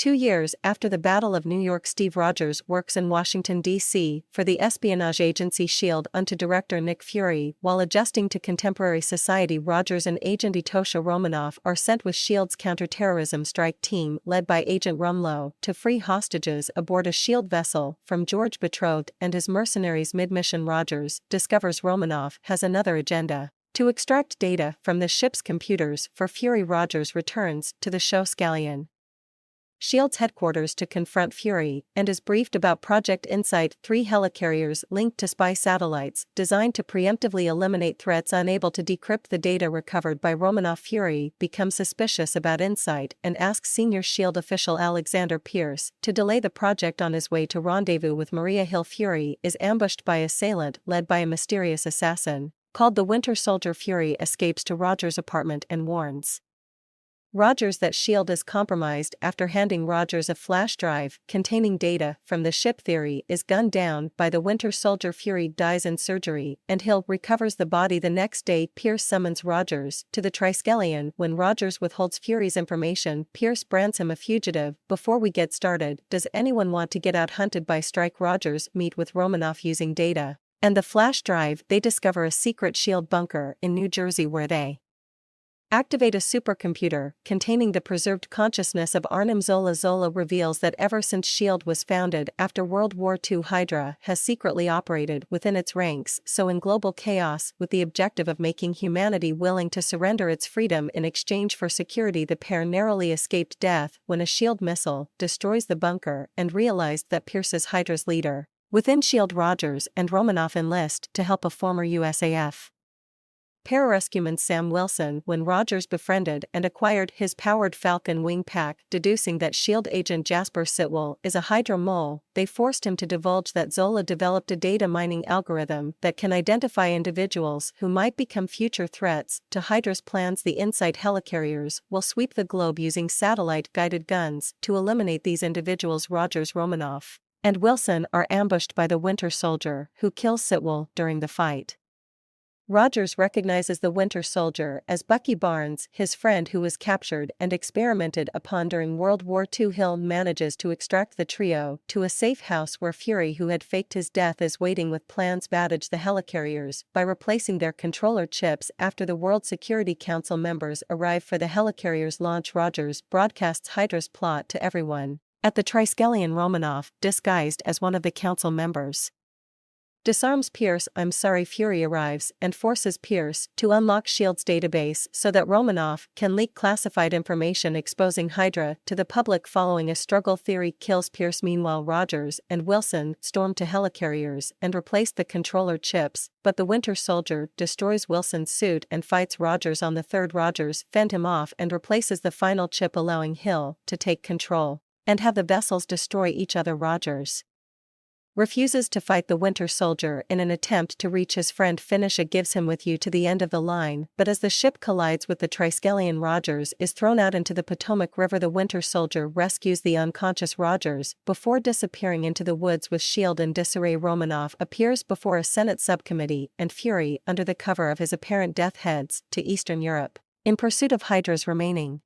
2 years after the Battle of New York, Steve Rogers works in Washington, D.C., for the espionage agency SHIELD under director Nick Fury. While adjusting to contemporary society, Rogers and agent Etosha Romanoff are sent with SHIELD's counterterrorism strike team led by Agent Rumlow to free hostages aboard a SHIELD vessel from George Betrothed and his mercenaries. Mid-mission, Rogers discovers Romanoff has another agenda: to extract data from the ship's computers for Fury. Rogers returns to the show Scallion SHIELD's headquarters to confront Fury and is briefed about Project Insight, 3 helicarriers linked to spy satellites designed to preemptively eliminate threats unable to decrypt the data recovered by Romanoff. Fury becomes suspicious about Insight and asks senior SHIELD official Alexander Pierce to delay the project. On his way to rendezvous with Maria Hill, Fury is ambushed by an assailant led by a mysterious assassin called the Winter Soldier. Fury escapes to Rogers' apartment and warns Rogers that SHIELD is compromised. After handing Rogers a flash drive containing data from the ship, Fury is gunned down by the Winter Soldier. Fury dies in surgery, and Hill recovers the body the next day. Pierce summons Rogers to the Triskelion. When Rogers withholds Fury's information, Pierce brands him a fugitive. Before we get started, does anyone want to get out hunted by strike? Rogers meet with Romanoff using data and the flash drive. They discover a secret SHIELD bunker in New Jersey where they activate a supercomputer containing the preserved consciousness of Arnim Zola. Zola reveals that ever since SHIELD was founded after World War II, Hydra has secretly operated within its ranks, so in global chaos, with the objective of making humanity willing to surrender its freedom in exchange for security. The pair narrowly escaped death when a SHIELD missile destroys the bunker and realized that Pierce is Hydra's leader. Within SHIELD, Rogers and Romanoff enlist to help a former USAF pararescueman, Sam Wilson, when Rogers befriended and acquired his powered Falcon wing pack. Deducing that SHIELD agent Jasper Sitwell is a Hydra mole, they forced him to divulge that Zola developed a data mining algorithm that can identify individuals who might become future threats to Hydra's plans. The Insight helicarriers will sweep the globe using satellite-guided guns to eliminate these individuals. Rogers, Romanoff, and Wilson are ambushed by the Winter Soldier, who kills Sitwell during the fight. Rogers recognizes the Winter Soldier as Bucky Barnes, his friend who was captured and experimented upon during World War II. Hill manages to extract the trio to a safe house where Fury, who had faked his death, is waiting with plans to bandage the helicarriers by replacing their controller chips. After the World Security Council members arrive for the helicarriers' launch, Rogers broadcasts Hydra's plot to everyone at the Triskelion. Romanoff, disguised as one of the council members, disarms Pierce. I'm sorry. Fury arrives and forces Pierce to unlock SHIELD's database so that Romanoff can leak classified information exposing Hydra to the public. Following a struggle, Fury kills Pierce. Meanwhile, Rogers and Wilson storm to helicarriers and replace the controller chips, but the Winter Soldier destroys Wilson's suit and fights Rogers on the third. Rogers fend him off and replaces the final chip, allowing Hill to take control and have the vessels destroy each other. Rogers refuses to fight the Winter Soldier in an attempt to reach his friend. Finisha gives him with you to the end of the line, but as the ship collides with the Triskelion, Rogers is thrown out into the Potomac River. The Winter Soldier rescues the unconscious Rogers before disappearing into the woods with SHIELD in disarray. Romanoff appears before a Senate subcommittee, and Fury, under the cover of his apparent death, heads to Eastern Europe in pursuit of Hydra's remaining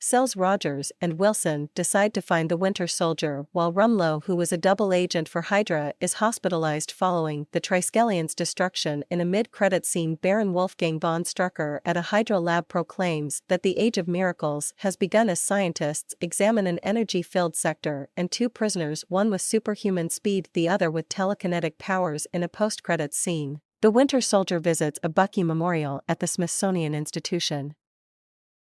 cells. Rogers and Wilson decide to find the Winter Soldier, while Rumlow, who was a double agent for Hydra, is hospitalized following the Triskelion's destruction. In a mid-credit scene, Baron Wolfgang von Strucker at a Hydra lab proclaims that the Age of Miracles has begun as scientists examine an energy-filled sector and 2 prisoners, one with superhuman speed, the other with telekinetic powers. In a post-credits scene, the Winter Soldier visits a Bucky memorial at the Smithsonian Institution.